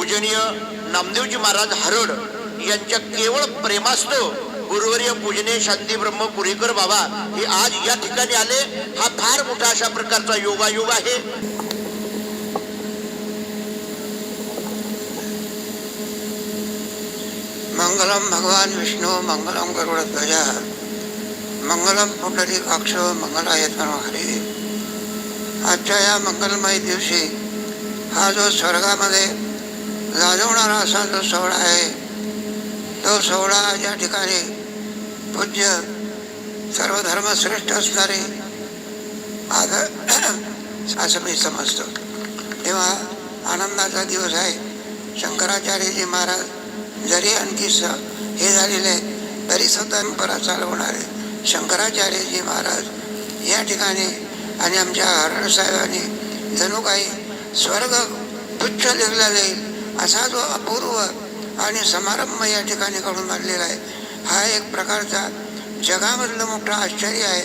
पूजनीय नामदेवजी महाराज हरड यांच्या केवळ प्रेमास्तव गुरुवर्य पूजनीय शांतीब्रह्म पुरेकर बाबा हे आज या ठिकाणी आले। हा फार मोठा अशा प्रकारचा योगायोग आहे। मंगलम भगवान विष्णु मंगलम गरुड़ध्वज मंगलम पुंडरीकाक्ष मंगलायतनो हरी। आजच्या या मंगलमय दिवशी हा जो स्वर्गामध्ये गाजवणारा असा जो सोहळा आहे, तो सोहळा ज्या ठिकाणी पूज्य सर्व धर्मश्रेष्ठ असणारे असं मी समजतो, तेव्हा आनंदाचा दिवस आहे। शंकराचार्यजी महाराज जरी आणखी हे झालेले तरी सुद्धा परंपरा चालवणारे शंकराचार्यजी महाराज या ठिकाणी आणि आमच्या हरड साहेबांनी जणू काही स्वर्ग तुच्छ लिहिला जाईल असा जो अपूर्व आणि समारंभ या ठिकाणी घडून आणलेला आहे, हा एक प्रकारचा जगामधलं मोठं आश्चर्य आहे।